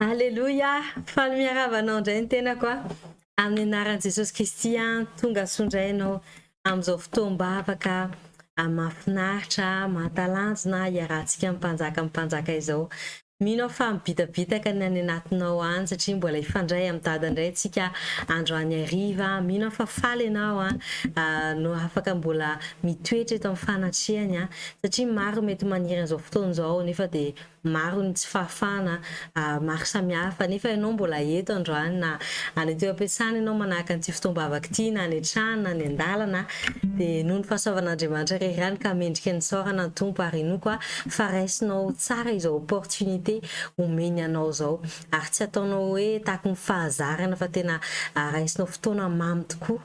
Alléluia, faly miaravanao indray ny tenako a amin'ny anaran'i Jesosy Kristy a tonga sondrainao amin'izao fotoam-bavaka mahafinaritra, mahatalanjona iarahantsika mpanjaka izao. Mino aho fa mibitabitaka ny any anatinao any satria mbola ifandray amin'ny dada indray antsika androany hariva. Mino aho fa faly ianao no afaka mbola mitoetra eto amin'ny fanatrehany satria maro mety maniry an'izao fotoana izao nefa dia maro ny tsy fahafana maro samihafa nefa ianao mbola eto androany na any toeram-piasana ianao manahaka an'ity fotoam-bavaka ity na any an-trano na any an-dalana dia noho ny fahasoavan'Andriamanitra rerany ka mendrika ny saorana ny tompo ary ino koa fa raisinao tsara izao opportunité omeny anao zao ary tsy ataonao hoe tahaky ny fahazarana fa tena raisinao fotoana mamy tokoa.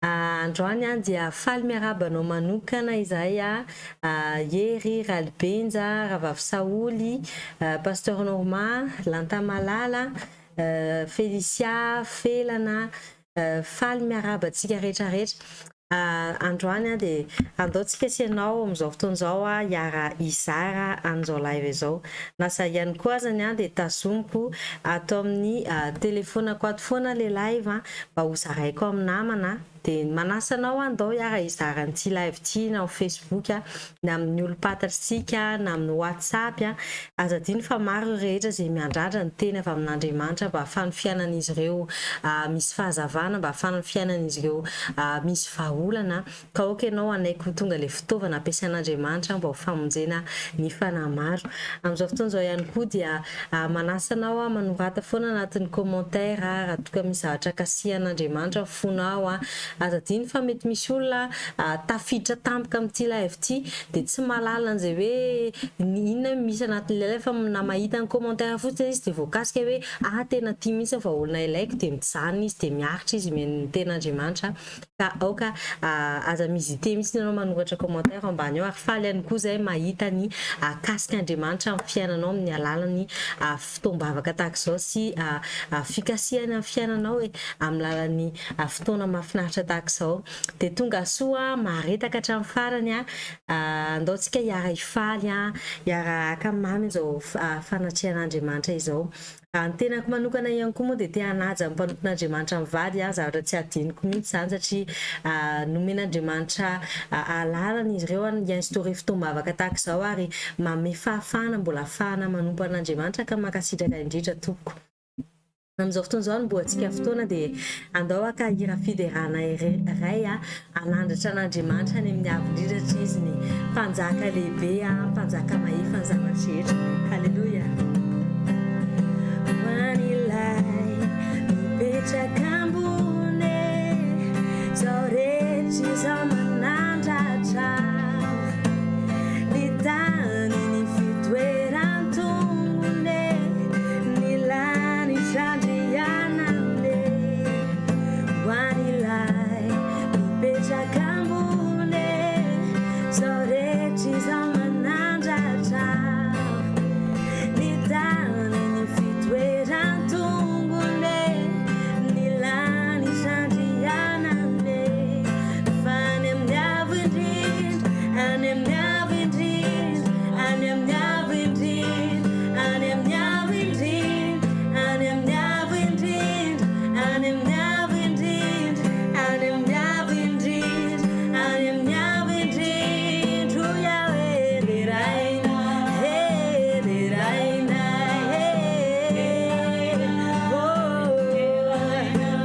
Androany dia faly miarabanao manokana izahay Hery, Ralibenja, Ravavy Saoly, Pasteur Normand, Lantamalala, Felicia, Felana, faly miarabantsika rehetrarehetra. Androany dia andaontsika sy ianao amin'izao fotoana izao hiara izara an'izao live izao. Nasa ihany koa zany dia tazomiko atao amin'ny telefonako ato foana le live mba ho zaraiko amin'ny namana dia manasa anao andao hiara izara an'ity live ity na amin'ny Facebook na amin'ny olo-patantsika na amin'ny WhatsApp azadiny fa maro rehetra izay miandrandra ny teny avy amin'Andriamanitra mba ahafahany fiainan'izy ireo misy fahazavana, mba ahafahany fiainan'izy ireo misy vahaolana ka oka ianao anaiky tonga le fitaovana ampiasain'Andriamanitra mba ho famonjena ny fanahy maro. Amin'izao fotoana izao ihany koa dia manasa anao manorata foana anatin'ny commentaire raha toka misy zavatra kasihan'Andriamanitra fonao azadiny fa mety misy olona tafiditra tampoka amin'ity live ity dia tsy mahalala an'izay hoe inona misy anatin'ilay live fa na mahita ny commentaire fotsiny izy dia voakasika hoe tena tia mihitsy fa olona ilaiko dia mijanona izy dia miaritra izy ny ten'Andriamanitra ka aoka aza mizite mihitsy ianao manoratra commentaire ambany eo ary faly ihany koa izay mahita ny kasika Andriamanitra amin'ny fiainanao amin'ny alalany fotoam-bavaka tahaka izao sy fikasihany amin'ny fiainanao amin'ny lalan'ny fotoana mahafinaritra tahaka izao dia tonga soa maharetaka hatramin'ny farany andaontsika hiara ifaly hiara akamamy izao fanatrehan'Andriamanitra izao. Ny tenako manokana ihany koa moa dia te hanaja ny mpanoton'Andriamanitra mivady zavatra tsy adiniko mihitsy izany satria nomen'Andriamanitra alalana izy ireo hianstory fotoam-bavaka tahaka izao ary manome fahafahana mbola ahafahana manompo an'Andriamanitra ka mankasitraka indrindra tompoko. Amin'izao fotoana izao no mboantsika fotoana dia andao ka hira fiderana iray anandratra an'Andriamanitra ny amin'ny avo indrindra izy ny mpanjaka lehibe mpanjaka mahefa ny zavatra rehetra. Halleluja. Mipetraka ambony zao rehetra izao manandratra ny tany ny fitoeran-tongony ny lany zandrianane ho an'ilay mipetraka ambony zao rehetra izao manandratra ny tany ny fitoeran-tongony ny lany zandrianane fa any amin'ny avo indrindra any amin'ny avo indrindra any amin'ny avo indrindra any amin'ny avo indrindra any amin'ny avo indrindra any amin'ny avo indrindra any amin'ny avo indrindra any amin'ny avo indrindra o Yahweh le raina le raina oh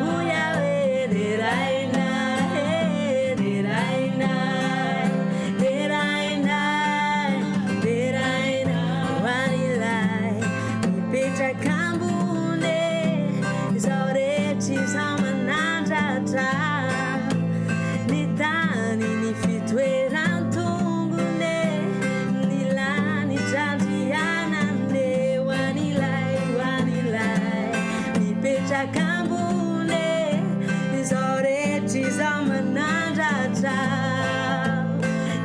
o Yahweh le raina le raina le raina le raina ho an'ilay mipetraka ambony izao rehetra izao manandratra ny tany ny fitoeran-tongony ny lany zandrianane ho an'ilay mipetraka ambony izao rehetra izao manandratra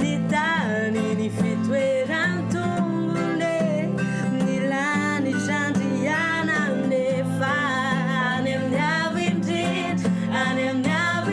ny tany ny fitoeran-tongony ny lany zandrianane fa any amin'ny avo indrindra any amin'ny avo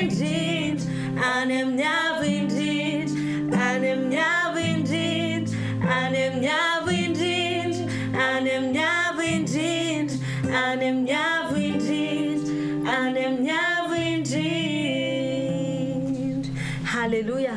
indrindra, any amin'ny avo indrindra, any amin'ny avo indrindra, any amin'ny avo indrindra, any amin'ny avo indrindra, any amin'ny avo indrindra, any amin'ny avo indrindra. Halleluia.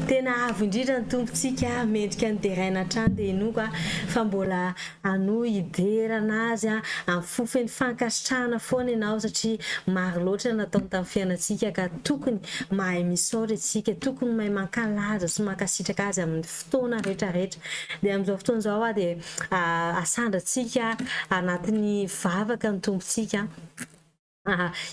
Tena avo indrindra ny tompontsika mendrika niteraina hatrany dia inoa fa mbola ano hiderana azy amin'ny fofony fankasitrahana foana ianao satria maro loatra nataony tamin'ny fiainantsika ka tokony mahay misaotra isika, tokony mahay mankalaza sy mankasitraka azy amin'ny fotoana rehetrarehetra. Dia amin'izao fotoana izao dia asandratsika anatin'ny vavaka ny tompontsika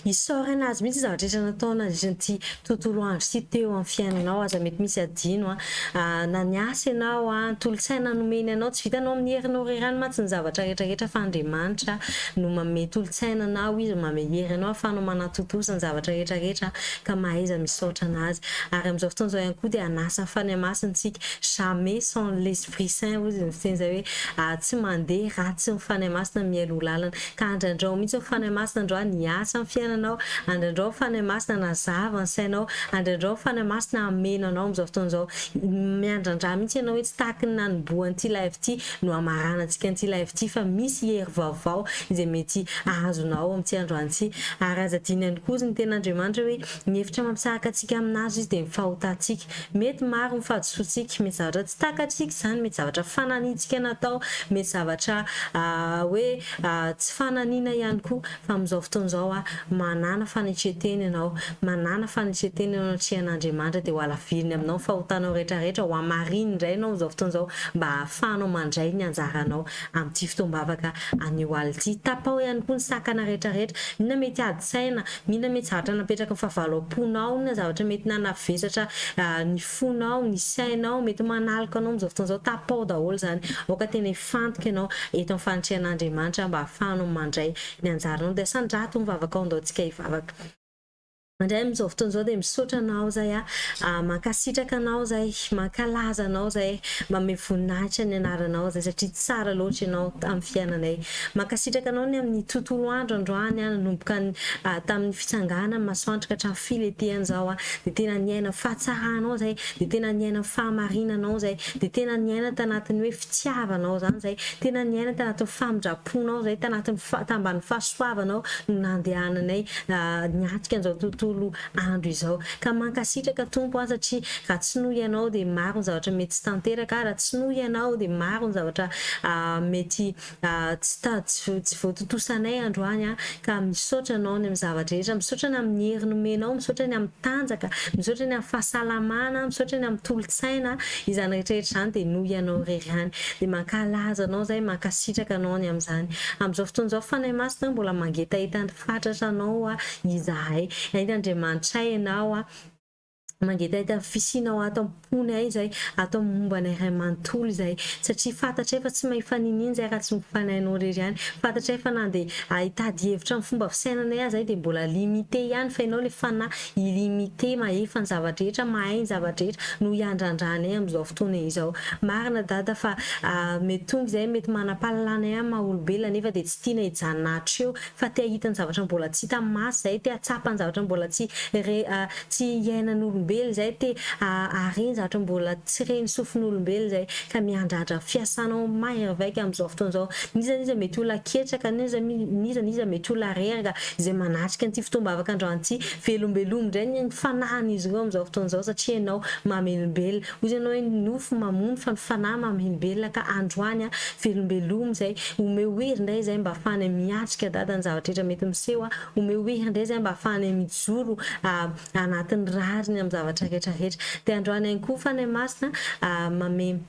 isaorana azy mihitsy zavatra rehetra nataona ity tontolo andro sy teo amin'ny fiainanao. Aza mety misy adino na niasa ianao tolotsaina nomeny anao, tsy vitanao amin'ny herinao rerany matsy ny zavatra rehetrarehetra fa Andriamanitra no manome tolotsaina anao, izy manome hery anao ahafahanao manatotosa ny zavatra rehetrarehetra ka mahaiza misaotra anazy. Ary amin'izao fotoana izao ihany koa dia anasa ny fanaymasintsika jamais sans l'esprit saint, ozy ny fiteny izay hoe tsy mandeha raha tsy ny fanaymasina miailo lalana. Ka andrandrao mihitsy ny fanaymasina androany asa amin'ny fiainanao, andrandrao fanaymasina nazava ny sainao, andrandrao fanaymasina amenanao amin'izao fotoana izao. Miandrandra mihitsy ianao hoe tsy tahaka ny nanomboan'ity live ity no amaranantsika an'ity live ity fa misy hery vaovao izay mety ahazonao amin'ity androany. Ary aza diny ihany koa ny ten'Andriamanitra hoe ny hevitra mampisahaka antsika aminazy izy dia mifahotantsika. Mety maro ny fahadisoantsika, mety zavatra tsy takantsika izany, mety zavatra fananitsika natao, mety zavatra hoe tsy fananiana ihany koa. Fa amin'izao fotoana izao manana fanetretena ianao, manana fanetretena ianao an'Andriamanitra dia ho alaviriny aminao fahotanao rehetrarehetra, ho amariny indray ianao amin'izao fotoana izao mba ahafahanao mandray ny anjaranao amin'ity fotoam-bavaka anio ality. Tapao ihany koa ny sakana rehetrarehetra, mihina mety adi-tsaina, mihina mety zavatra napetraka ny fahavalo-ponao, na zavatra mety nanavesatra ny fonao, ny sainao, mety manaloka anao amin'izao fotoana izao, tapao daholo izany. Aoka tena hifantoka ianao eto amin'ny fanitrehan'Andriamanitra mba ahafahanao mandray ny anjaranao. Dia sandrato mivavaka ao andaontsika hivavaka. Mandray amin'izao fotoana izao dia misaotra anao zay mankasitraka anao zay, mankalaza anao zay, manome voninahitra ny anaranao zay satria tsara loatra ianao amin'ny fiainanay. Mankasitraka anao ny amin'ny tontolo andro androany nanomboka tamin'ny fitsangana masoandro ka hatramin'ny filetehana izao dia tena niaina fahatsaranao zay, dia tena niaina fahamarinanao zay, dia tena niaina tanatin'ny hoe fitiavanao zany zay, tena niaina tanatin'ny famindraponao zay, tanatin'ny tamban'ny fahasoavanao no nandehananay niatrika an'izao tontolo andro izao. Ka mankasitraka Tompo satria raha tsy noho ianao dia maro ny zavatra mety tsy tanteraka, raha tsy noho ianao dia maro ny zavatra mety tsy voatotosanay androany. Ka misaotra anao ny amin'ny zavatra rehetra, misaotra ny amin'ny hery nomenao, misaotra ny amin'ny tanjaka, misaotra ny amin'ny fahasalamana, misaotra ny amin'ny tolotsaina, izany rehetrarehetra izany dia noho ianao rerany. Dia mankalaza anao zay, mankasitraka anao ny amin'izany. Amin'izao fotoana izao fanahy masina mbola mangetahetany fatratra anao izahay, Andriamanitray ianao mangetahetany fisinao ato am-pony ay zay, ato amin'ny momba ny iray manontolo izay, satria fantatray fa tsy mahifanininy zay raha tsy mifanahinao rery ihany. Fantatray fa na dia hitady hevitra amin'ny fomba fisainanay zay dia mbola limité ihany, fa ianao le fanahy illimité, mahefa ny zavatra rehetra, mahay ny zavatra rehetra no hiandrandranay amin'izao fotoana izao. Marina dada fa mety tonga izay mety manapahalalana ihany maha-olombelona nefa dia tsy tiana hijanahatra eo, fa tia hita ny zavatra mbola tsy hita masy zay, tia hatsapa ny zavatra mbola tsy iainan'olombelona zay, tia areny zavatra mbola tsy reny sofin'olombelona zay. Ka miandrandra fiasanao mahery vaika amin'izao fotoana izao. Niza mety olona ketraka, niza mety olona reraka izay manatrika an'ity fotoam-bavaka androany ity, velombeloma indray ny fanahiny ireo amin'izao fotoana izao satria ianao mamelombelona. Ozy ianao hoe nofo mamono fa ny fanahy mamelombelona. Ka androany velombeloma zay, omeo hery indray zay mba ahafahana miatrika dada ny zavatra rehetra mety miseho, omeo hery indray zay mba ahafahana mijoro anatin'ny rariny amin'ny zavatra rehetrarehetra. Dia androany ihany koa fanahy masina mame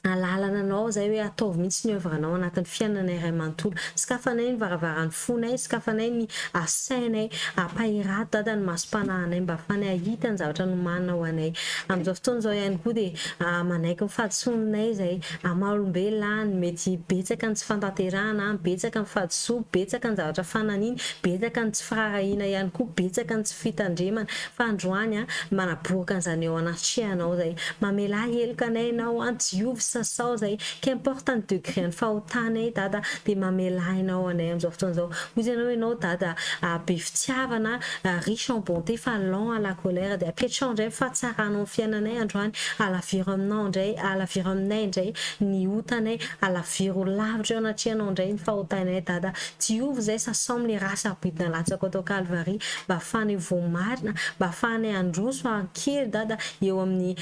lalana anao zay hoe ataovy mihitsy ny œuvranao anatin'ny fiainanay iray manontolo. Sikafanay ny varavaran'ny fonay, sikafanay ny sainay, ampahirato dada ny masom-panahinay mba ahafanay ahita ny zavatra nomanina ho anay. Amin'izao fotoana izao ihany koa dia manaiky ny fahadisoanay zay, maha-olombelona mety betsaka ny tsy fantanterahana, betsaka ny fahadisoa, betsaka ny zavatra fananiana, betsaka ny tsy firarahiana ihany koa, betsaka ny tsy fitandremana. Fa androany manaboroka an'izany eo anatrehanao zay, mamela heloka anay ianao, diovy sasao zay qu'importe ny degré ny fahotana dada de mamelainao anay am'izao fotoana zao ozy ianao ianao dada be fitiavana riche en bonté fa lent à la colère de apetrao indray fahatsaranao fiainanay androany alaviro aminao indray alaviro aminay indray ny otanay alaviro lavitra eo anatrianao indray ny fahotanay dada diovy zay sasao am'le raha sabidina latsaka atao Calvary mba ahafahanay voamarina mba ahafahanay androso ankely dada eo amin'ny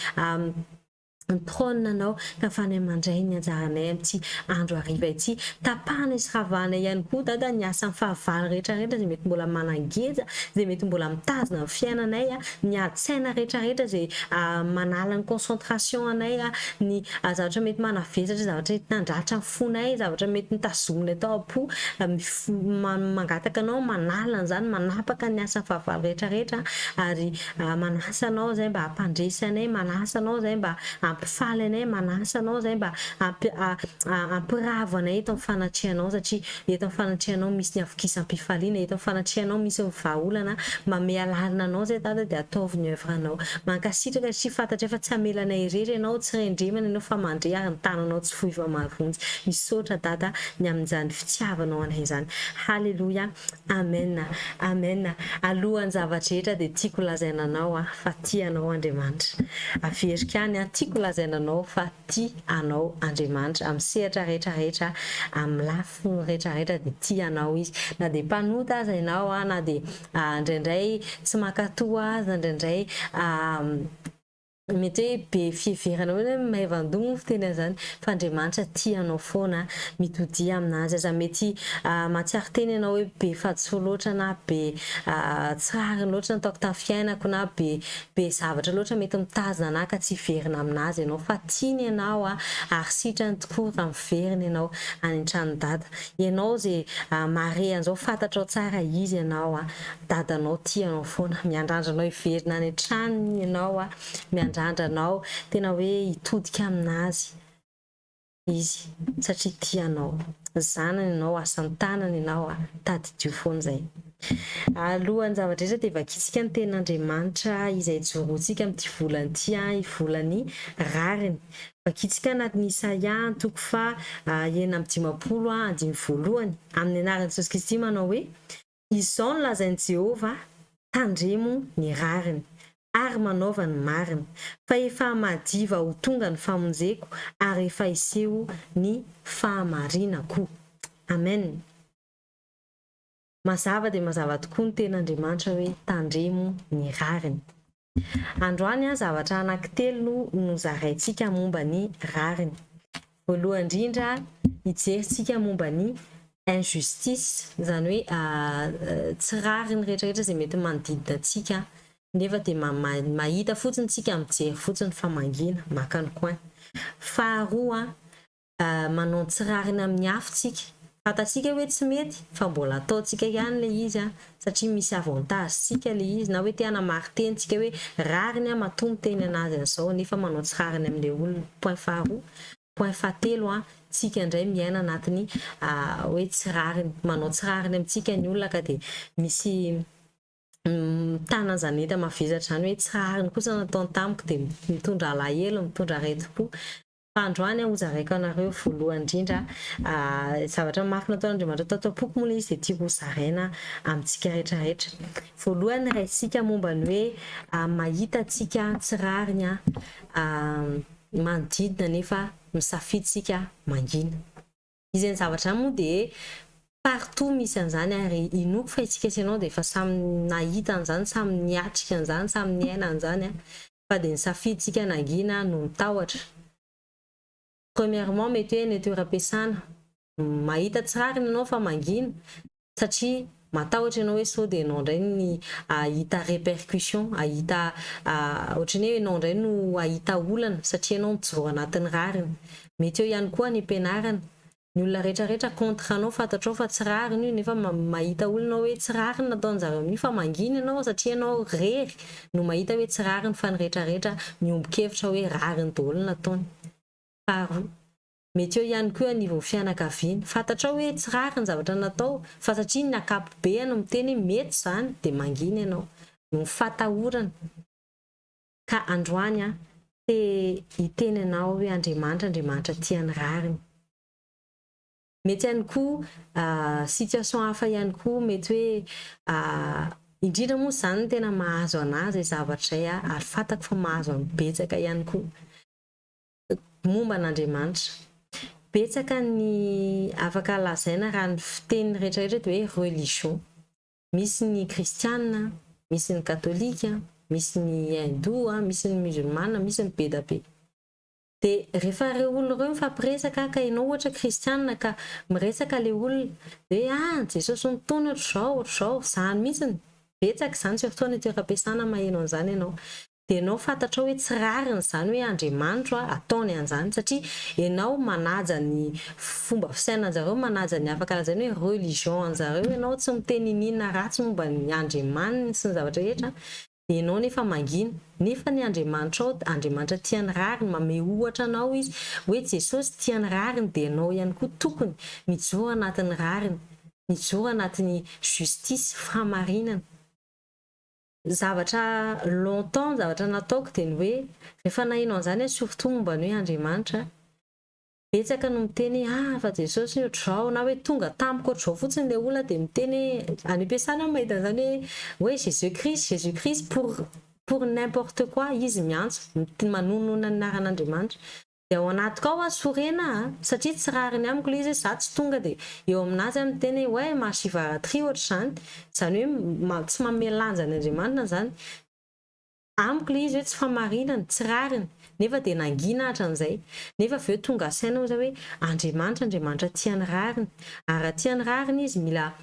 trônenao ka ahafahanay mandray ny anjaranay amin'ity andro hariva ity tapahana sy ravahana ihany koa dada ny asa fahavalo rehetrarehetra zay mety mbola manangeza zay mety mbola mitazona amin'ny fiainanay ny adi-tsaina rehetrarehetra zay manala ny concentration anay ny zavatra mety manavesatra zavatra mety nandratra ny fonay zavatra mety nitazomina atao apo mangataka anao manala an'izany manapaka ny asa fahavalo rehetrarehetra ary manasa anao zay mba hampandresy anay manasa anao zay mba ampifaly anay manasa anao zay mba ampiravo anay eto amin'ny fanatrianao satria eto amin'ny fanatrianao misy ny avokisampifaliana eto amin'ny fanatrianao misy ny vahaolana mame alalina anao zay dada de ataovy ny œuvre-nao mankasitraka sy fantatra efa tsy amelanay irery ianao tsy rendremana ianao fa mandre ary ny tananao tsy fohy fa mavonjy misaotra dada ny amin'izany fitiavanao anay zany halleluja amen amen alohan'ny zavatra rehetra de tiako lazaina anao fa tianao Andriamanitra averika any tiako lazaina anao fa tia anao Andriamanitra amin'ny sehatra rehetrarehetra amin'ny lafiny rehetrarehetra de tianao izy na de mpanota aza ianao na de indraindray tsy makatoa aza indraindray mety hoe be fiheverana hoe mahevan-domo fiteny an'izany fa Andriamanitra tianao foana mitodia aminazy aza mety matsiaro teny ianao hoe be fahadiso loatra na be tsy rariny loatra nataoko tamin'ny fiainako na be zavatra loatra mety mitazona anah ka tsy hiverina aminazy ianao fa tiany ianao ary sitrany tokoa raha miverina ianao any an-trano dada ianao zay mare an'izao fantatrao tsara izy ianao dadanao tianao foana miandrandranao hiverina any an-tranony ianao miandrandranao tena hoe hitodika aminazy izy satria tianao zanany ianao asany tanany ianao tadidio foana zay alohan'ny zavatra rehetra de vakitsika ny ten'Andriamanitra izay joroantsika amin'ity volany ity volany rariny vakitsika anatin'ny Isaia toko fa 9:50 amin'ny anaran'i Jesosy Kristy manao hoe izao no lazain'i Jehova tandremo ny rariny ary manaova ny marina fa efa madiva ho tonga ny famonjeko ary efa iseho ny fahamarinako amen mazava de mazava tokoa ny ten'Andriamanitra hoe tandremo ny rariny androany zavatra anankitelo no zaraintsika momba ny rariny voalohany indrindra hijeritsika momba ny injustice zany hoe tsy rariny rehetrarehetra zay mety manodidina antsika nefa de mahita fotsiny tsika mijery fotsiny fa mangina maka ny coin faharoa manao tsy rariny amin'ny afitsika fatatsika hoe tsy mety fa mbola ataotsika ihany le izy satria misy avantage tsika le izy na hoe te hanamaritentsika tsika hoe rariny matombo teny anazy an'izao nefa manao tsy rariny amin'le olona point faharoa point fahatelo tsika indray miaina anatiny hoe tsy rariny manao tsy rariny amintsika ny olona ka de misy tanan zaneta mavizatra zany hoe tsy rariny kosa nataony tamiko de mitondra alahelo mitondra aretim-po fa androany hozaraiko anareo voalohany indrindra zavatra mafy nataon'Andriamanitra tao tompoko moa izy de tiako zaraina amintsika rehetrarehetra voalohany raisika momba ny hoe mahita atsika tsy rariny manodidina nefa misafiditsika mangina izany zavatra moa de partout misy an'izany ary inoko fa itsika sy ianao de efa samy nahita an'izany samy niatrika an'izany samy niaina an'izany fa de nisafiditsika nangina no mitahotra premièrement mety hoe ny toeram-piasana mahita tsy rariny ianao fa mangina satria matahotra ianao hoe sao de ianao indray ny ahita répercussion ahita ohatrany hoe ianao indray no ahita olana satria ianao mijoro anatin'ny rariny mety eo ihany koa ny ampianarana ny olona rehetrarehetra contre anao fantatrao fa tsy rariny io nefa mahita olona hoe tsy rariny nataon'zareo amin'io fa mangina ianao satria ianao rery no mahita hoe tsy rariny fa ny rehetrarehetra miombon-kevitra hoe rariny daholo nataony faharoa mety eo ihany koa anivon'ny fianakaviana fantatrao hoe tsy rariny zavatra natao fa satria ny akapobe no miteny mety zany de mangina ianao no fatahorana ka androany dia itenenao hoe Andriamanitra tiany rariny. Mety ihany koa situation hafa ihany koa mety hoe indrindra moa izany tena mahazo anazy zavatra izay ary fantako fa mahazo amin'ny betsaka ihany koa momba an'Andriamanitra. Betsaka ny afaka lazaina raha ny fiteny rehetrarehetra dia hoe religion. Misy ny kristiana, misy ny katolika, misy ny hindou, misy ny musulmana, misy ny be da be. Dia rehefa ireo olona ireo mifampiresaka ka ianao ohatra kristiana ka miresaka le olona hoe Jesosy nitony ohatr'izao izany mihitsiny. Betsaka izany surtout ny toeram-piasana maheno an'izany ianao. Dia ianao fantatrao hoe tsy rariny izany hoe Andriamanitra ataony an'izany satria ianao manaja ny fomba fisainan'jareo, manaja ny afaka lazaina hoe religion an'jareo, ianao tsy miteny inona ratsy momba ny Andriamanitra sy ny zavatra rehetra. Dia ianao nefa mangina, nefa ny Andriamanitra tiany rariny, mame ohatra anao izy hoe Jesosy tiany rariny dia ianao ihany koa tokony mijoro anatin'ny rariny, mijoro anatin'ny justice, fahamarinana. Zavatra longtemps zavatra nataoko dia ny hoe rehefa naheno an'izany surtout momba ny hoe Andriamanitra, betsaka no miteny fa Jesosy ohatr'izao na hoe tonga tampoka ohatr'izao fotsiny le olona dia miteny any am-piasana mahita an'izany hoe Jésus Christ pour n'importe quoi izy miantso manonona ny anaran'Andriamanitra. Dia ao anatiko ao sorena satria tsy rariny amiko le izy za tsy tonga dia eo aminazy miteny hoe mahasivaratry ohatr'izany, izany hoe tsy mamelanja ny Andriamanitra zany. Amiko le izy hoe tsy famarinana, tsy rariny, nefa dia nangina hatran'izay. Nefa avy eo tonga saina oza hoe Andriamanitra tiany rariny. Ary raha tiany rariny izy mila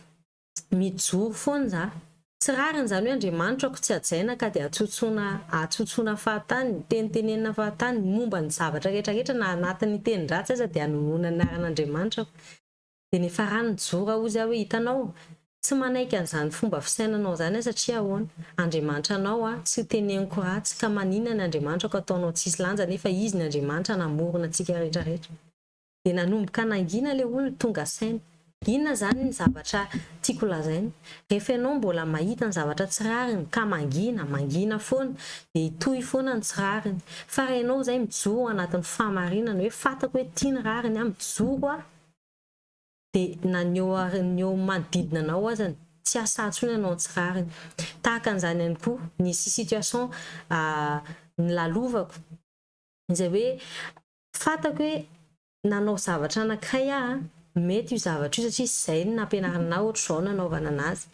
mijoro foana za. Tsy rariny izany hoe Andriamanitra ko tsy hajaina ka dia atsotsoana fahatany, tenitenenina fahatany momba ny zavatra rehetrarehetra na anatin'ny teny ratsy aza dia anonoana ny anaran'Andriamanitra. Dia nefa rano mijoro ozy hoe hitanao tsy manaiky an'izany fomba fisainanao izany satria ahoana Andriamanitra anao tsy teneniko ratsy ka maninona ny Andriamanitra ko ataonao tsisy lanja nefa izy ny Andriamanitra namorona antsika rehetrarehetra. Dia nanomboka nangina le olona tonga saina. Inona zany ny zavatra tiako lazaina? Rehefa ianao mbola mahita ny zavatra tsy rariny ka mangina foana dia hitohy foana ny tsy rariny. Fa raha ianao izay mijoro anatin'ny fahamarinana hoe fantako hoe tiany rariny mijoro dia na ny eo manodidina anao azany tsy asatsony ianao tsy rariny. Tahaka an'izany ihany koa nisy situation nilalovako izay hoe fantako hoe nanao zavatra anankiray mety io zavatra io satria izay no nampianarana ohatr'izao nanaovana anazy.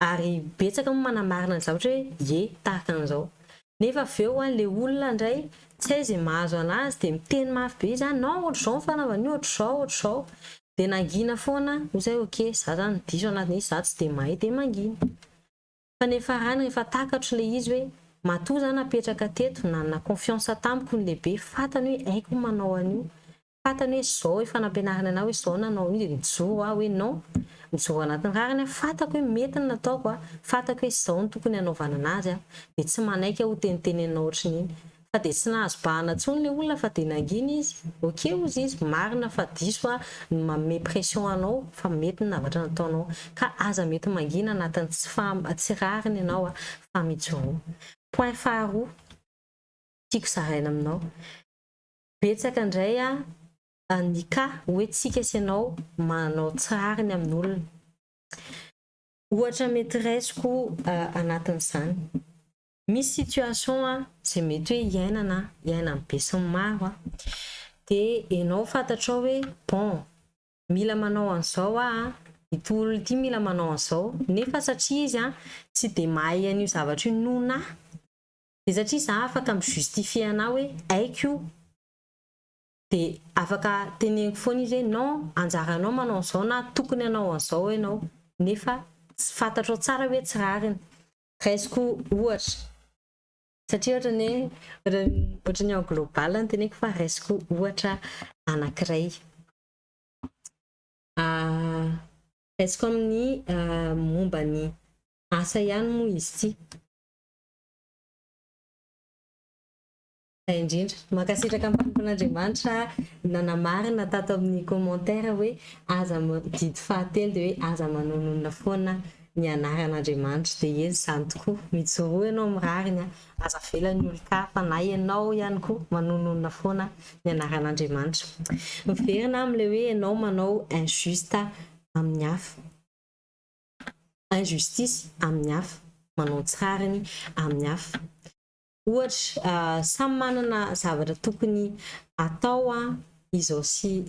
Ary betsaka moa manamarina ny zavatra hoe tahaka an'izao. Nefa avy eo le olona indray tsy hay izay mahazo anazy dia miteny mafy be izy non ohatr'izao ny fanaovana io ohatr'izao. Dia nangina foana izay za zany diso anatin'izy za tsy dia mahay dia mangina. Fa nefa rany rehefa takatro le izy hoe matoa zany napetraka teto na confiance tamiko ny lehibe fantany hoe haiko manao an'io. Fantany hoe izao efa nampianarana anao hoe izao nanao an'io dia mijoro hoe non. Mijoro anatin'ny rariny fantako hoe mety ny nataoko fantako hoe izao ny tokony hanaovana anazy dia tsy manaiky ho tenitenenao ohatr'iny. Fa dia tsy nahazo bahana intsony le olona fa dia nangina izy. Ozy izy marina fa diso manome pression anao fa mety ny zavatra nataonao ka aza mety mangina anatin'ny tsy rariny ianao fa mijoro. Point faharoa tiako zaraina aminao. Betsaka indray ny hoe tsika sy ianao manao tsy rariny amin'ny olona. Ohatra mety raisiko anatin'izany. Misy situation izay mety hoe iainana amin'ny be sy ny maro dia ianao fantatrao hoe mila manao an'izao ity olona ity mila manao an'izao nefa satria izy tsy dia mahay an'io zavatra io noho dia satria za afaka mijustifie anao hoe haiko io dia afaka teneniko foana izy hoe non anjaranao manao an'izao na tokony hanao an'izao ianao nefa tsy fantatrao tsara hoe tsy rariny. Raisiko ohatra satria ohatra ny global ny teneniko fa raisiko ohatra anankiray. Raisiko amin'ny momba ny asa ihany moa izy ity. Indrindra mankasitraka amin'ny fampon'Andriamanitra nanamarina tato amin'ny commentaire hoe aza didy fahatelo dia hoe aza manonona foana ny anaran'Andriamanitra dia eny zany tokoa mijoroa ianao mirarina aza velany olo-kafa na ianao ihany koa manonona foana ny anaran'Andriamanitra. Miverina amin'ilay hoe ianao manao injuste amin'ny hafa, injustice amin'ny hafa, manao tsarany amin'ny hafa. Ohatra samy manana zavatra tokony atao izao sy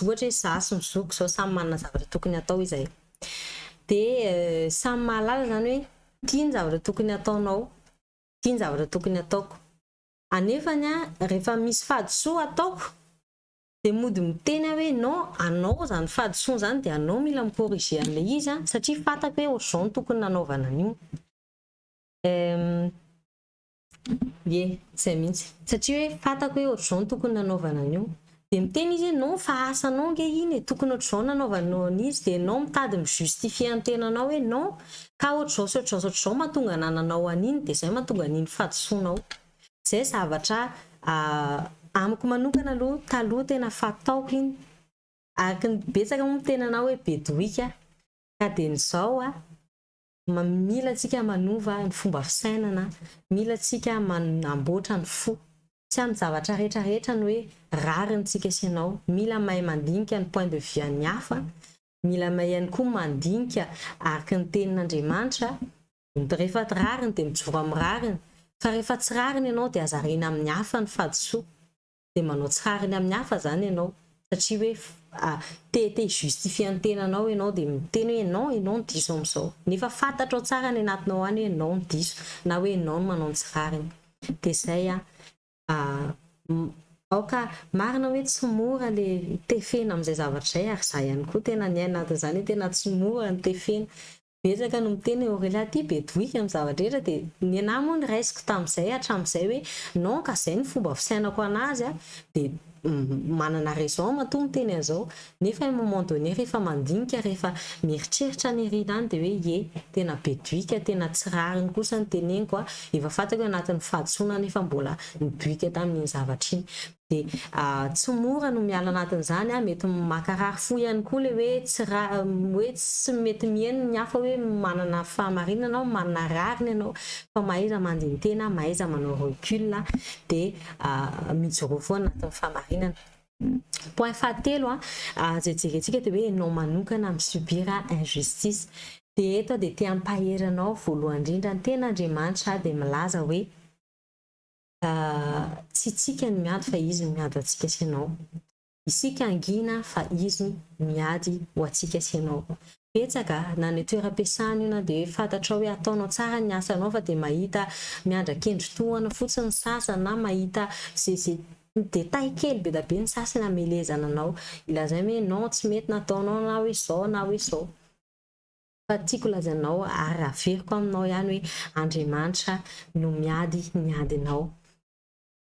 ohatra hoe zasy mizoko zao samy manana zavatra tokony atao izay. Dia samy mahalala zany hoe ty ny zavatra tokony ataonao, ty ny zavatra tokony ataoko. Anefany rehefa misy fahadisoa ataoko dia mody miteny hoe non, anao zany fahadisoa zany dia anao mila mikorrige an'ilay izy satria fatako hoe ohatr'izao no tokony nanaovana an'io. Zay mihitsy. Satria hoe fatako hoe ohatr'izao no tokony nanaovana an'io. Dia miteny izy non fa asanao nge iny tokony ohatr'izao nanaovanao an'izy dia ianao mitady mijustifie ny tenanao hoe non ka ohatr'izao sy ohatr'izao mahatonga nananao an'iny dia izay mahatonga an'iny fahadisoanao. Zay zavatra amiko manokana aloha taloha tena fataoko iny araka ny betsaka moa tenanao hoe bedoika ka dia n'izao mila antsika manova ny fomba fisainana, mila antsika manamboatra ny fo. Tsy amin'ny zavatra rehetrarehetra ny hoe rarintsika sy ianao. Mila mahay mandinika ny point de vue an'ny hafa, mila mahay ihany koa mandinika araka ny tenin'Andriamanitra. Rehefa rariny dia mijoro amin'ny rariny, fa rehefa tsy rariny ianao dia azarina amin'ny hafa ny fahadisoa. Dia manao tsy rariny amin'ny hafa zany ianao satria hoe te justifie ny tenanao ianao dia miteny hoe non, ianao ny diso amin'izao. Nefa fantatrao tsara ny anatinao any hoe ianao ny diso na hoe ianao no manao tsy rariny. Dia izay aoka marina hoe tsy mora le tefena amin'izay zavatra izay ary za ihany koa tena ny anatin'izany hoe tena tsy mora ny tefena. Betsaka no miteny hoe relaty bedoika amin'ny zavatra rehetra dia ny anahy moa ny raisiko tamin'izay hatramin'izay hoe non ka izay ny fomba fisainako anazy dia manana raison mahatonga teny an'izao. Nefa moment donné rehefa mandinika, rehefa mieritreritra ny erinany dia hoe tena bedoika, tena tsy rariny kosa ny teneniko efa fantako hoe anatin'ny fahadisoana nefa mbola nidoika tamin'iny zavatra iny. Dia tsy mora no miala anatin'izany mety makarary fo ihany koa le hoe tsy mety mihaino ny hafa hoe manana fahamarinana ao, manana rariny ianao, fa mahaiza mandintena, mahaiza manao recul dia mijoro foana anatin'ny fahamarinana. Point fahatelo zay jerentsika dia hoe ianao manokana misubira injustice. Dia eto dia te hampaheranao voalohany indrindra ny ten'Andriamanitra dia milaza hoe tsy tsika ny miady fa izy miady antsika sy ianao. Isika angina fa izy miady ho antsika sy ianao. Betsaka na ny toeram-piasana io na dia fantatrao hoe ataonao tsara ny asanao fa dia mahita miandra-kendry-tohana fotsiny sasany na mahita zay détail kely be da be ny sasany hamelezana anao. Ilazaina hoe non tsy mety nataonao na hoe izao na hoe izao. Fa tiako lazanao ary averiko aminao ihany hoe Andriamanitra no miady anao.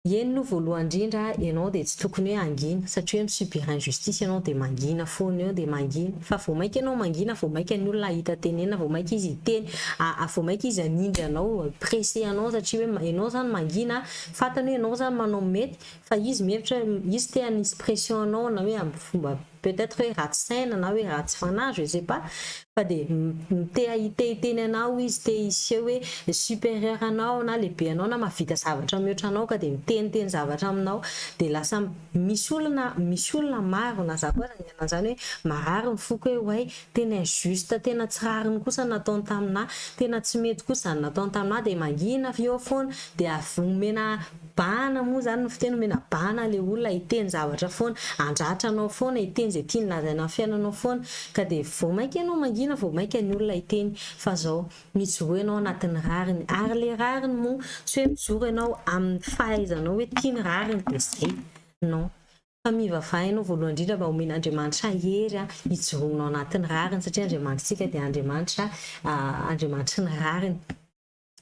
Eny no voalohany indrindra ianao dia tsy tokony hoe angina satria hoe misubira injustice ianao dia mangina foana eo dia mangina. Fa vao maika ianao mangina, vao maika ny olona hita tenena, vao maika izy hiteny, vao maika izy hanindry anao, pressé anao satria hoe ianao zany mangina, fantany hoe ianao zany manao mety fa izy mihevitra izy te hanisy pression anao na hoe amin'ny fomba peut-être hoe ratsy saina na hoe ratsy fanahy, je sais pas, fa dia te hiteny anao izy, te hiseho hoe supérieur anao na lehibe anao na mahavita zavatra mihoatra anao ka dia miteniteny zavatra aminao dia lasa misy olona maro na za koa zany hoe marary ny foko hoe way tena injuste, tena tsy rariny kosa nataony taminahy, tena tsy mety kosa zany nataony taminahy dia mangina eo foana dia omena bahana moa zany no fiteny, omena bahana le olona hiteny zavatra foana, andratra anao foana, hiteny zay tiany lazaina amin'ny fiainanao foana ka dia vao maika ianao mangina, vao maika ny olona hiteny fa zao mijoro ianao anatin'ny rariny. Ary le rariny moa tsy hoe mijoro ianao amin'ny fahaizanao hoe tiany rariny dia zay, non. Fa mivavaha ianao voalohany indrindra mba omen'Andriamanitra hery hijoroanao anatin'ny rariny satria Andriamanitsika dia Andriamanitra ny rariny.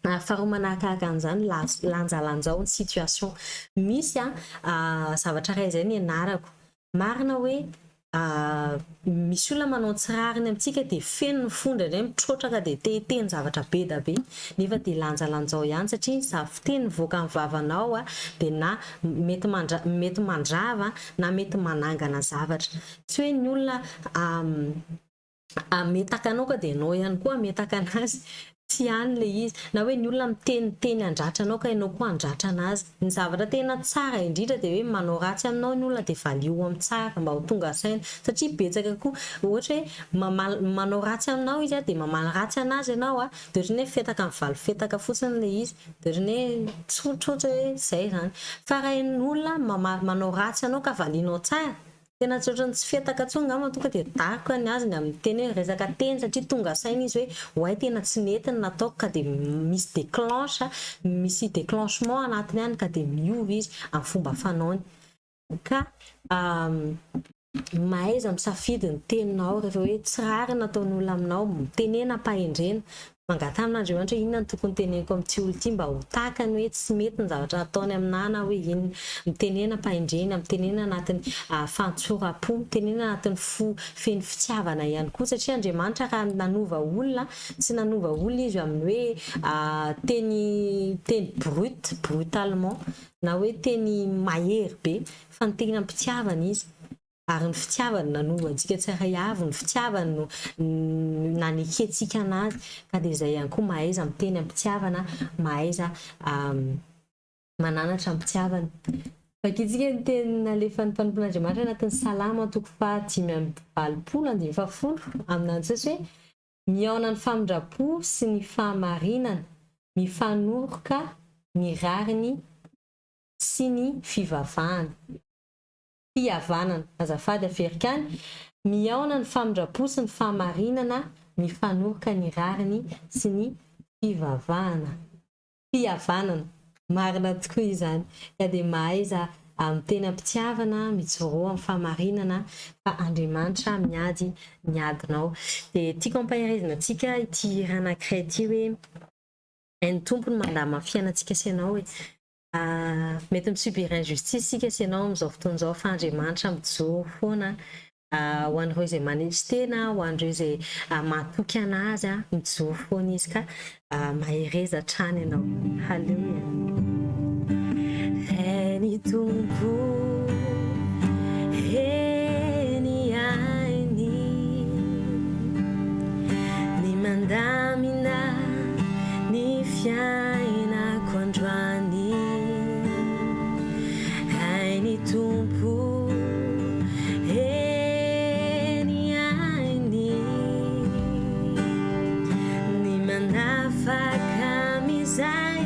Faharoa manaraka an'izany lanjalanjao ny situation. Misy zavatra iray izay nianarako. Marina hoe misy olona manao tsy rariny amintsika dia feno ny fondra indray mitrotraka dia te hiteny zavatra be da be nefa dia lanjalanjao ihany satria za fiteny mivoaka amin'ny vavanao dia na mety mandrava na mety manangana zavatra. Tsy hoe ny olona metaka anao ka dia anao ihany koa metaka anazy tsy hany le izy na hoe ny olona miteniteny andratra anao ka ianao koa andratra anazy ny zavatra tena tsara indrindra dia hoe manao ratsy aminao ny olona dia valio amin'ny tsara mba ho tonga saina satria betsaka koa ohatra hoe manao ratsy aminao izy a dia mamaly ratsy anazy ianao a dia ohatrany hoe fetaka mivaly fetaka fotsiny le izy dia ohatrany hoe tsotrotry hoe izay zany fa raha ny olona manao ratsy anao ka valianao tsara tena tsy ohatrany tsy fetaka tsony ngamba tonga dia dariko ny azy ny amin'ny teny hoe resaka teny satria tonga saina izy hoe oay tena tsy nety ny nataoko ka dia misy déclenche misy déclenchement anatiny any ka dia miova izy amin'ny fomba fanaony ka mahaiza misafidy ny teninao rehefa hoe tsy rary nataon'olona aminao mitenena pahendrena mangata amin'Andriamanitra hoe inona ny tokony teneniko amin'ity olo ity mba ho takany hoe tsy mety ny zavatra nataony aminah na hoe iny mitenena pahendrena mitenena anatin'ny fantsoram-po mitenena anatin'ny feno fitiavana ihany koa satria Andriamanitra raha nanova olona tsy nanova olona izy amin'ny hoe teny brutalement na hoe teny mahery be fa ny tena mpitiavana izy ary ny fitiavany nanova antsika tsara avy ny fitiavany no naneketsika anazy ka dia izay ihany koa mahaiza miteny am-pitiavana mahaiza mananatra am-pitiavana fakitsika ny teny nalefan'ny mpanompon'Andriamanitra anatin'ny salama toko 5:20 amin'antsy hoe miaona ny famindrapo sy ny fahamarinana mifanoroka ny rariny sy ny fihavanana azafady aferikany miaona ny famindrapo sy ny fahamarinana mifanoroka ny rariny sy ny fihavanana marina tokoa izany ka dia mahaiza amin'ny tena mpitiavana mijoro amin'ny fahamarinana fa Andriamanitra miady ny adinao dia tiako ampahirizina antsika ity raha anankiray ity hoe ny tompony mandama fiainantsika sy ianao hoe mety misubir injustice sika sy ianao amin'izao fotoan'izao fa Andriamanitra mijoro foana ho an'ireo izay manetsy tena ho an'ireo izay matoky anazy mijoro foana izy ka mahereza trany ianao halleluja ny tompo ny ainy ny mandamina ny fiainako androany ny tompo ny ainy ny manafaka mizay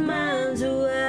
mandoa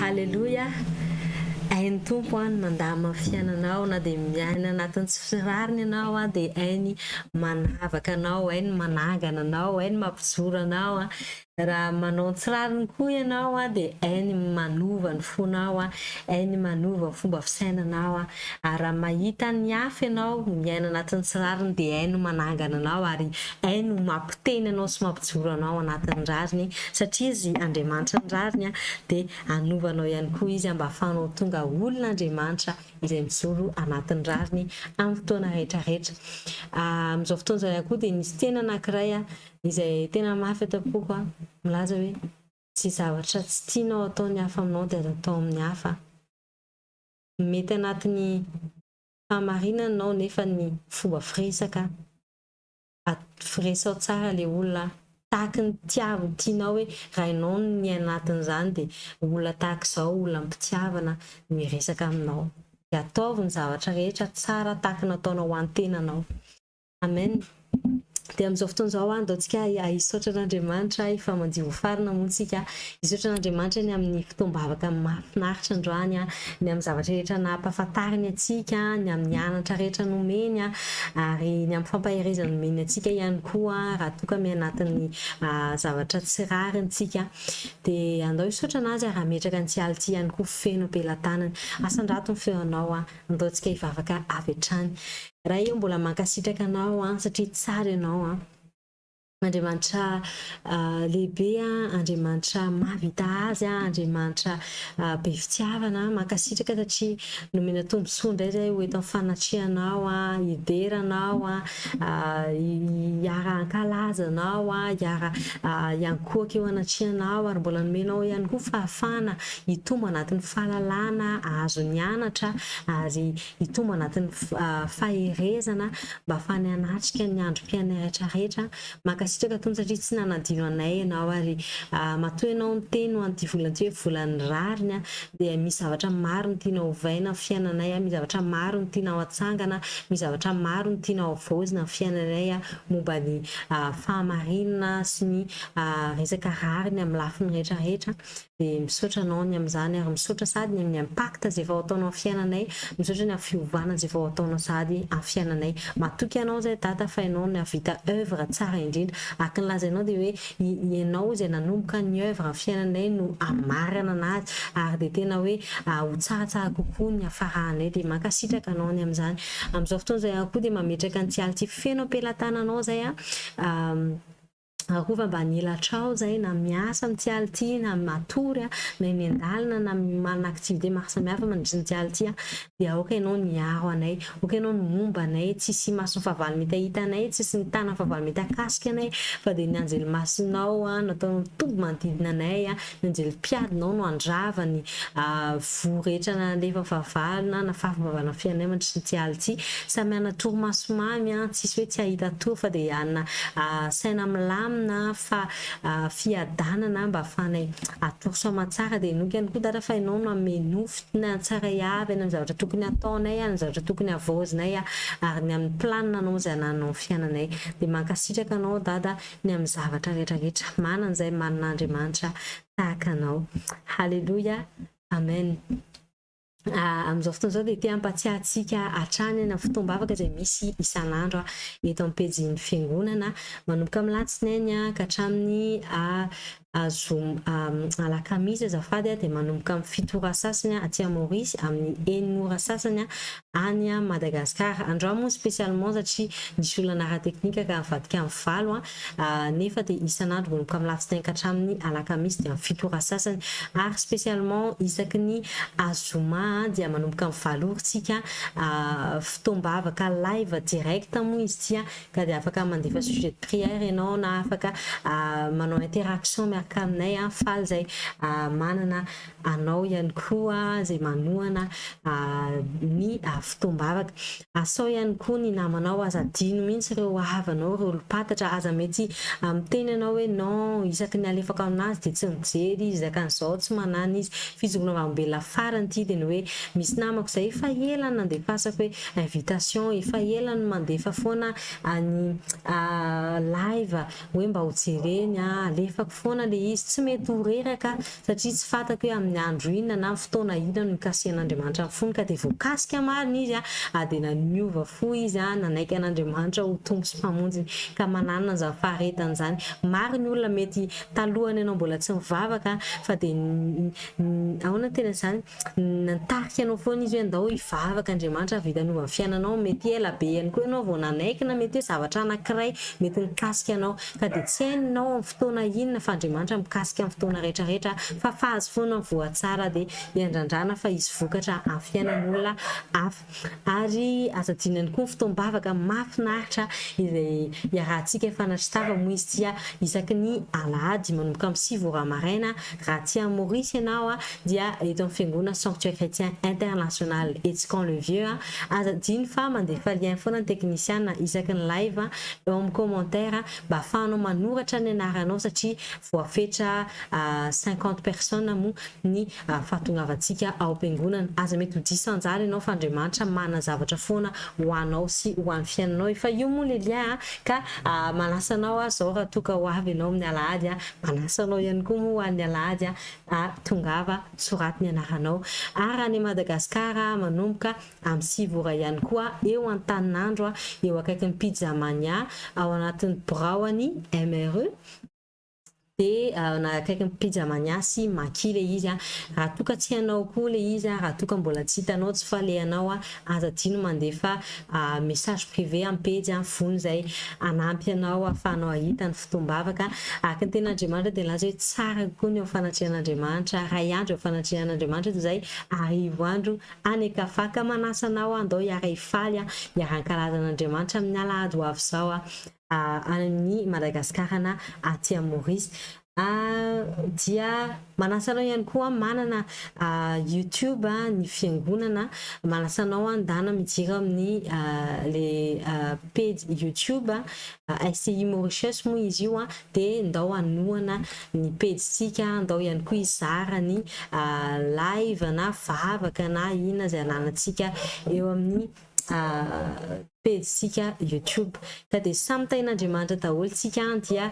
Halleloja. Hainy tompo any mandama fiainanao na dia miaina anatin'ny tsirariny ianao a dia hainy manavaka anao, hainy manangana anao, hainy mampijoro anao a. Raha manao ny tsirariny koa ianao a dia hainy manova ny fonao a, hainy manova ny fomba fisainanao a. Ary raha mahita ny hafa ianao miaina anatin'ny tsirariny dia hainy manangana anao ary hainy mampiteny anao sy mampijoro anao anatin'ny rariny satria izy Andriamanitra ny rariny a dia anovanao ihany koa izy mba ahafahanao tonga olon'Andriamanitra izay mijoro anatin'ny rariny amin'ny fotoana rehetrarehetra. Amin'izao fotoana izao ihany koa dia nisy tena anankiray a izay tena mafy tampoko a milaza hoe tsy zavatra tsy tianao atao ny hafa aminao dia atao amin'ny hafa. Mety anatin'ny fahamarinana anao nefa ny fomba firesaka firesao tsara ilay olona tahaka ny tiavy tianao hoe raha ianao ny anatin'izany dia olona tahaka izao, olona mpitiavana miresaka aminao. Dia ataovy ny zavatra rehetra tsara tahaka nataonao an-tenanao. Amen. Dia amin'izao fotoana izao andaontsika hisaotra an'Andriamanitra ifamandio farina moa tsika. Hisaotra an'Andriamanitra ny amin'ny fotoam-bavaka mahafinaritra androany a, ny amin'ny zavatra rehetra nampahafantariny antsika, ny amin'ny anatra rehetra nomeny a, ary ny amin'ny fampaherezana nomeny antsika ihany koa raha toa ka anatin'ny zavatra tsy rarintsika. Dia andao hisaotra anazy raha metraka ny tsialy ity ihany koa feno am-pelantanany. Asan-drato ny feonao a, andaontsika hivavaka avy hatrany. Raha io mbola mankasitraka anao satria tsara ianao a. Andriamanitra lehibe a, Andriamanitra mahavita azy a, Andriamanitra be fitiavana mankasitraka satria nomena tombontsoa indray zay ho eto amin'ny fanatrianao a, hideranao a, hiara-ankalazanao a, hiankohaka eo anatrianao ary mbola nomenao ihany koa fahafahana hitombo anatin'ny fahalalana, ahazo ny anatra ary hitombo anatin'ny faherezana mba ahafahany hanatrika ny androm-piainana rehetrarehetra. Mankasitraka tony satria tsy nanadino anay ianao ary matoa ianao ny teny ho an'ity volan'ity hoe volan'ny rariny a, dia misy zavatra maro ny tianao hovaina amin'ny fiainanay a, misy zavatra maro ny tianao hatsangana, misy zavatra maro ny tianao havaozina amin'ny fiainanay a, momba ny fahamarinana sy ny resaka rariny amin'ny lafiny rehetrarehetra. Dia misaotra anao ny amin'izany ary misaotra sady ny amin'ny impacte izay vao ataonao amin'ny fiainanay, misaotra ny amin'ny fiovana izay vao ataonao sady amin'ny fiainanay. Matoky ianao izay tata fa ianao ny havita œuvre tsara indrindra. Araka ny lazainao dia hoe ianao izay nanomboka ny œuvre amin'ny fiainanay no amarana anazy ary dia tena hoe ho tsaratsara kokoa ny hafarahanay. Dia mankasitraka anao ny amin'izany. Amin'izao fotoana izay ihany koa dia mametraka ny tsialy ity feno am-pelantananao zay a. Rova mba nilatrao zay na miasa amin'ny tsialy ity na matory na eny an-dalana na manana activité maro samihafa mandritra ny tsialy ity dia aoka ianao niaro anay, aoka ianao momba anay, tsisy maso fahavalo mety ahita anay, tsisy ny tanana fahavalo mety akasika anay fa dia ny anjely masinao nataonao mitombo manodidina anay, ny anjely mpiadinao no andrava ny vo rehetra nalefa fahavalona na fahavalona fiainanay mandritra ny tsialy ity. Samy ana torimaso mamy tsisy hoe tsy ahita tory fa dia ana saina milamina fa fiadanana mba ahafahanay atoro soamatsara. Dia inoky ihany koa dada fa ianao no ame nofona tsara avy any amin'ny zavatra tokony ataonay, ny zavatra tokony havaozinay ary ny amin'ny planina anao izay ananao ny fiainanay. Dia mankasitraka anao dada ny amin'ny zavatra rehetrarehetra. Manana izay manan'Andriamanitra tahaka anao. Halleluja. Amen. Amin'izao fotoana izao dia tia hampatsiahantsika hatrany amin'ny fotoam-bavaka izay misy isan'andro eto amin'ny pejy fiangonana manomboka amin'ny alatsinainy ka hatramin'ny alakamisy azafady dia manomboka amin'ny 7 ora sasany aty Maorisy, amin'ny 9 ora sasany any Madagasikara. Androany moa spécialement satria nisy olana ara teknika ka mivadika amin'ny valo nefa dia isan'andro manomboka amin'ny alatsinainy ka hatramin'ny alakamisy dia amin'ny 7 ora sasany ary spécialement isaky ny azoma dia manomboka amin'ny 7 ora tsika fotoam-bavaka live direct moa izy tia ka dia afaka mandefa sujet de prière ianao na afaka manao interaction miaraka aminay faly izay manana anao ihany koa izay manohana ny fotoam-bavaka. Asao ihany koa ny namanao aza dino mihitsy ireo havanao, ireo olopatatra aza mety miteny anao hoe non isaky ny alefaka aminazy dia tsy mijery izy zakan'izao tsy manana izy fizokona vaombela farany ity dia ny hoe misy namako izay efa elany nandefasako hoe invitation, efa elany mandefa foana ny live hoe mba ho jereny alefako foana le izy tsy mety ho reraka satria tsy fantako hoe amin'ny andro inona na fotoana inona no ikasian'Andriamanitra fony ka dia voakasika marina izy dia naniova fo izy nanaiky an'Andriamanitra ho tompo sy mpamonjy ka mananona an'izany faharetany izany. Maro ny olona mety talohany ianao mbola tsy mivavaka fa dia ahoana tena izany nitarika anao foana izy hoe andao hivavaka Andriamanitra vitanova ny fiainanao mety ela be ihany koa ianao vao nanaiky na mety hoe zavatra anankiray mety nikasika anao ka dia tsy hainao amin'ny fotoana inona fa Andriamanitra mikasika amin'ny fotoana rehetrarehetra fa fahazo foana voatsara dia hiandrandrana fa izy vokatra amin'ny fiainan'olona hafa. Ary azadinany koa ny fotoam-bavaka mahafinaritra izay iarahantsika fanatritava moa izy tia isaky ny alahady manomboka amin'ny 6 ora maraina raha tia Maurice ianao dia eto amin'ny fiangonana Sanctuaire Chrétien International Etsikon-le-Vieux azadiny fa mandefa lien foana ny teknisiana isaky ny live eo amin'ny commentaire mba ahafahanao manoratra ny anaranao satria voafetra 50 personnes moa ny fahatongavantsika ao am-piangonana. Aza mety ho diso anjara ianao fa Andriamanitra mana zavatra foana ho anao sy ho an'ny fiainanao efa io moa le lien ka manasa anao zao raha toka ho avy ianao amin'ny alahady manasa anao ihany koa moa ho an'ny alahady tongava soraty ny anaranao. Ary any Madagasikara manomboka amin'ny 6 ora ihany koa eo an-taninandro eo akaiky ny pizza mania ao anatin'ny braony MRE dia akaiky ny pizza mania sy maki le izy raha toka tsy hanao koa le izy raha toka mbola tsy hitanao tsy falehanao azadino mandefa message privé amin'ny pejy fony zay anampy anao ahafahanao ahita ny fotoam-bavaka araka ny ten'Andriamanitra dia laza hoe tsara koa ny ao fanatrehan'Andriamanitra ray andro ao fanatrehan'Andriamanitra toy izay arivo andro anekafaka manasa anao andao hiara hifaly hiaran-kalazan'Andriamanitra amin'ny alahady ho avy zao amin'ny Madagasikara na aty Maurice. Dia manasa anao ihany koa manana YouTube ny fiangonana manasa anao andana mijira amin'ny le page YouTube SCI Mauritius moa izy io dia ndao anohana ny pejitsika andao ihany koa izara ny live na vavaka na inona zay ananantsika eo amin'ny pejitsika YouTube ka dia samy tain'Andriamanitra daholo tsika dia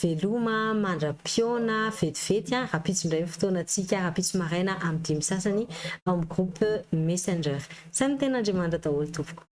veloma mandra-piona vetivety rapitso indray fotoanantsika rapitso maraina amin'ny 5 sasany amin'ny groupe Messenger. Samy tain'Andriamanitra daholo tompoko.